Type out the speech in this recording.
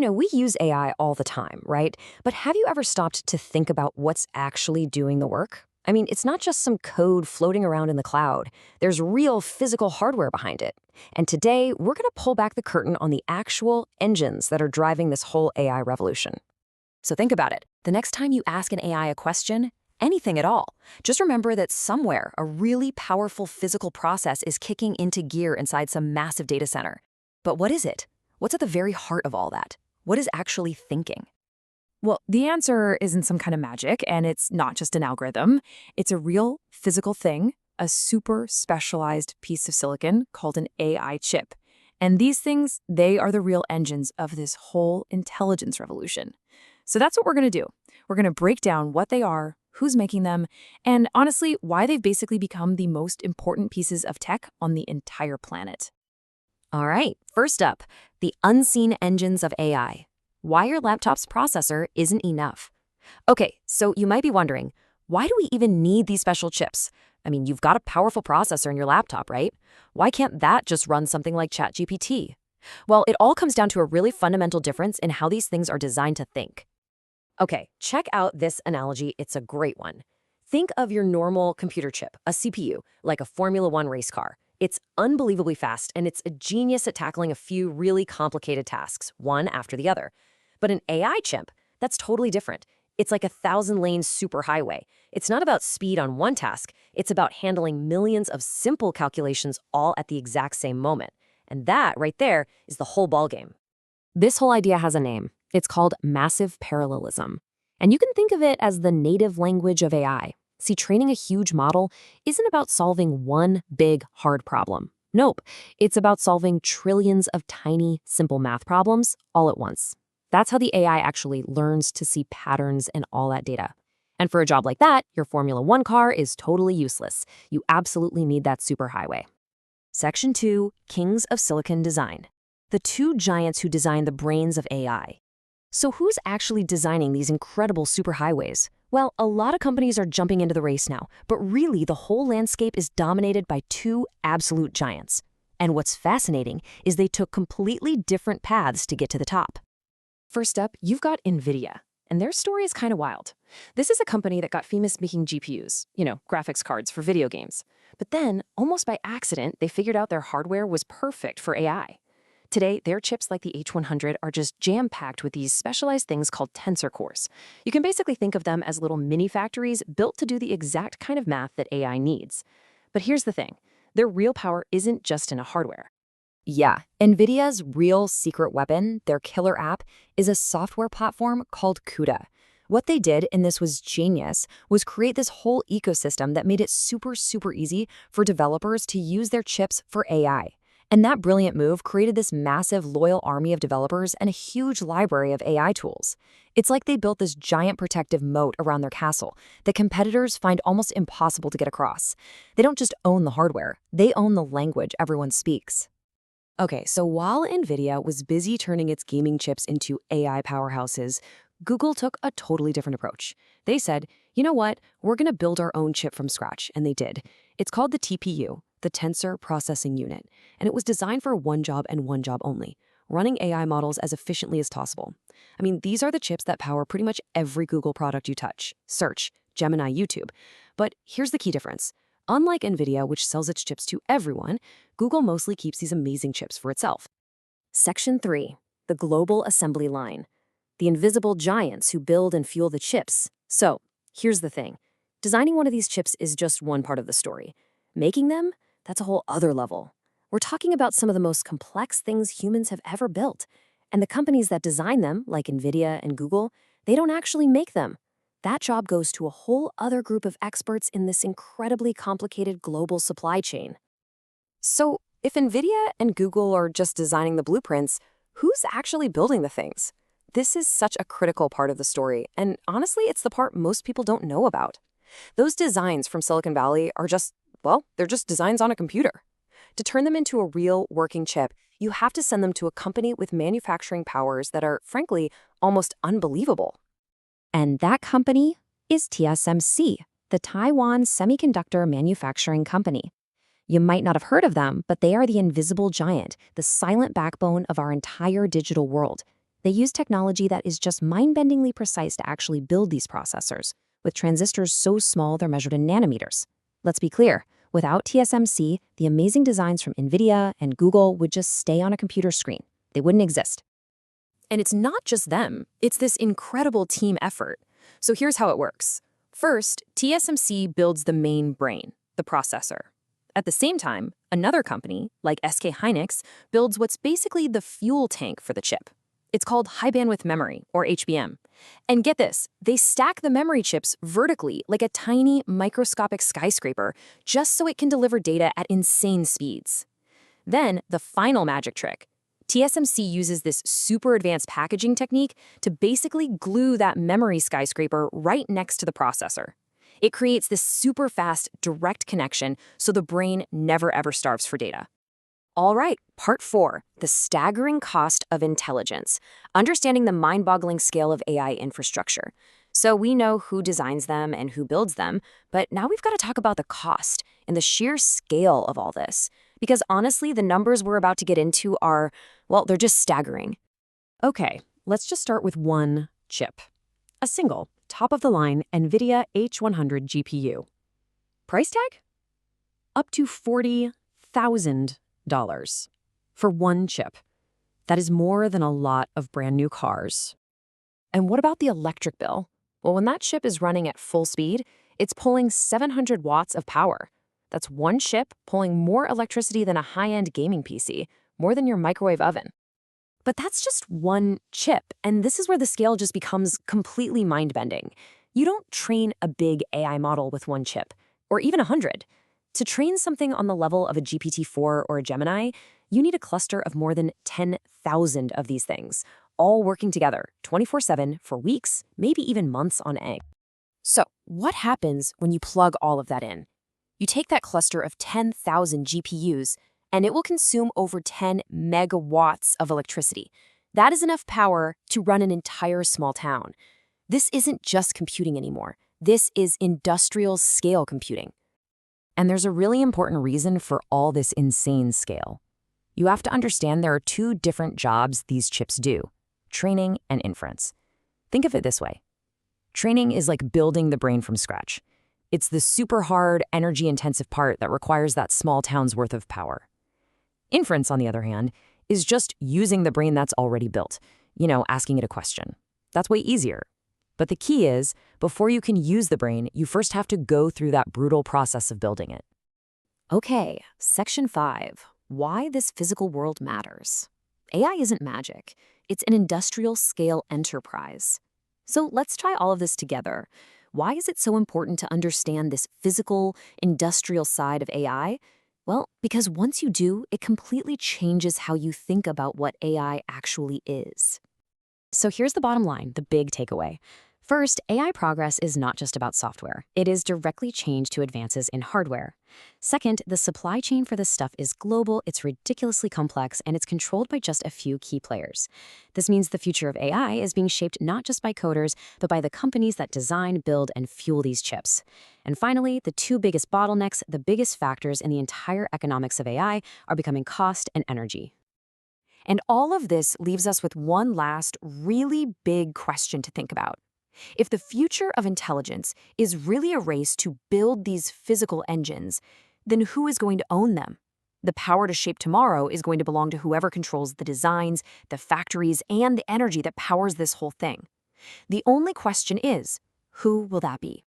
We use AI all the time, right? But have you ever stopped to think about what's actually doing the work? I mean, it's not just some code floating around in the cloud. There's real physical hardware behind it. And today, we're going to pull back the curtain on the actual engines that are driving this whole AI revolution. So think about it. The next time you ask an AI a question, anything at all, just remember that somewhere a really powerful physical process is kicking into gear inside some massive data center. But what is it? What's at the very heart of all that? What is actually thinking? Well, the answer isn't some kind of magic, and it's not just an algorithm. It's a real physical thing, a super specialized piece of silicon called an AI chip. And these things, they are the real engines of this whole intelligence revolution. So that's what we're going to do. We're going to break down what they are, who's making them, and honestly, why they've basically become the most important pieces of tech on the entire planet. All right, first up, the unseen engines of AI. Why your laptop's processor isn't enough. Okay, so you might be wondering, why do we even need these special chips? I mean, you've got a powerful processor in your laptop, right? Why can't that just run something like ChatGPT? Well, it all comes down to a really fundamental difference in how these things are designed to think. Okay, check out this analogy. It's a great one. Think of your normal computer chip, a CPU, like a Formula One race car. It's unbelievably fast, and it's a genius at tackling a few really complicated tasks, one after the other. But an AI chip, that's totally different. It's like a 1,000-lane superhighway. It's not about speed on one task. It's about handling millions of simple calculations all at the exact same moment. And that, right there, is the whole ballgame. This whole idea has a name. It's called massive parallelism. And you can think of it as the native language of AI. See, training a huge model isn't about solving one big, hard problem. Nope. It's about solving trillions of tiny, simple math problems all at once. That's how the AI actually learns to see patterns in all that data. And for a job like that, your Formula One car is totally useless. You absolutely need that superhighway. Section 2, Kings of Silicon Design. The two giants who design the brains of AI. So who's actually designing these incredible superhighways? Well, a lot of companies are jumping into the race now, but really the whole landscape is dominated by two absolute giants. And what's fascinating is they took completely different paths to get to the top. First up, you've got Nvidia, and their story is kind of wild. This is a company that got famous making GPUs, graphics cards for video games. But then, almost by accident, they figured out their hardware was perfect for AI. Today, their chips like the H100 are just jam-packed with these specialized things called Tensor Cores. You can basically think of them as little mini factories built to do the exact kind of math that AI needs. But here's the thing, their real power isn't just in a hardware. Yeah, Nvidia's real secret weapon, their killer app, is a software platform called CUDA. What they did, and this was genius, was create this whole ecosystem that made it super easy for developers to use their chips for AI. And that brilliant move created this massive loyal army of developers and a huge library of AI tools. It's like they built this giant protective moat around their castle that competitors find almost impossible to get across. They don't just own the hardware, they own the language everyone speaks. Okay, so while Nvidia was busy turning its gaming chips into AI powerhouses, Google took a totally different approach. They said, you know what, we're going to build our own chip from scratch, and they did. It's called the TPU, the Tensor Processing Unit, and it was designed for one job and one job only, running AI models as efficiently as possible. I mean, these are the chips that power pretty much every Google product you touch, Search, Gemini, YouTube. But here's the key difference. Unlike Nvidia, which sells its chips to everyone, Google mostly keeps these amazing chips for itself. Section 3, the global assembly line. The invisible giants who build and fuel the chips. So, here's the thing. Designing one of these chips is just one part of the story. Making them? That's a whole other level. We're talking about some of the most complex things humans have ever built. And the companies that design them, like Nvidia and Google, they don't actually make them. That job goes to a whole other group of experts in this incredibly complicated global supply chain. So, if Nvidia and Google are just designing the blueprints, who's actually building the things? This is such a critical part of the story, and honestly, it's the part most people don't know about. Those designs from Silicon Valley are they're just designs on a computer. To turn them into a real working chip, you have to send them to a company with manufacturing powers that are, frankly, almost unbelievable. And that company is TSMC, the Taiwan Semiconductor Manufacturing Company. You might not have heard of them, but they are the invisible giant, the silent backbone of our entire digital world. They use technology that is just mind-bendingly precise to actually build these processors, with transistors so small they're measured in nanometers. Let's be clear, without TSMC, the amazing designs from Nvidia and Google would just stay on a computer screen. They wouldn't exist. And it's not just them, it's this incredible team effort. So here's how it works. First, TSMC builds the main brain, the processor. At the same time, another company, like SK Hynix, builds what's basically the fuel tank for the chip. It's called high bandwidth memory, or HBM. And get this, they stack the memory chips vertically like a tiny microscopic skyscraper just so it can deliver data at insane speeds. Then, the final magic trick. TSMC uses this super advanced packaging technique to basically glue that memory skyscraper right next to the processor. It creates this super fast, direct connection so the brain never ever starves for data. All right, part 4, the staggering cost of intelligence, understanding the mind-boggling scale of AI infrastructure. So we know who designs them and who builds them, but now we've got to talk about the cost and the sheer scale of all this. Because honestly, the numbers we're about to get into are, well, they're just staggering. Okay, let's just start with one chip. A single, top-of-the-line Nvidia H100 GPU. Price tag? Up to $40,000 for one chip. That is more than a lot of brand new cars. And what about the electric bill? Well, when that chip is running at full speed, it's pulling 700 watts of power. That's one chip pulling more electricity than a high-end gaming PC, more than your microwave oven. But that's just one chip, and this is where the scale just becomes completely mind-bending. You don't train a big AI model with one chip, or even 100. To train something on the level of a GPT-4 or a Gemini, you need a cluster of more than 10,000 of these things, all working together 24/7 for weeks, maybe even months on end. So, what happens when you plug all of that in? You take that cluster of 10,000 GPUs, and it will consume over 10 megawatts of electricity. That is enough power to run an entire small town. This isn't just computing anymore. This is industrial scale computing. And there's a really important reason for all this insane scale. You have to understand there are two different jobs these chips do: training and inference. Think of it this way. Training is like building the brain from scratch. It's the super hard, energy-intensive part that requires that small town's worth of power. Inference, on the other hand, is just using the brain that's already built, asking it a question. That's way easier. But the key is, before you can use the brain, you first have to go through that brutal process of building it. Okay, section 5. Why this physical world matters. AI isn't magic. It's an industrial scale enterprise. So let's try all of this together. Why is it so important to understand this physical, industrial side of AI? Well, because once you do, it completely changes how you think about what AI actually is. So here's the bottom line, the big takeaway. First, AI progress is not just about software. It is directly changed to advances in hardware. Second, the supply chain for this stuff is global, it's ridiculously complex, and it's controlled by just a few key players. This means the future of AI is being shaped not just by coders, but by the companies that design, build, and fuel these chips. And finally, the two biggest bottlenecks, the biggest factors in the entire economics of AI, are becoming cost and energy. And all of this leaves us with one last, really big question to think about. If the future of intelligence is really a race to build these physical engines, then who is going to own them? The power to shape tomorrow is going to belong to whoever controls the designs, the factories, and the energy that powers this whole thing. The only question is, who will that be?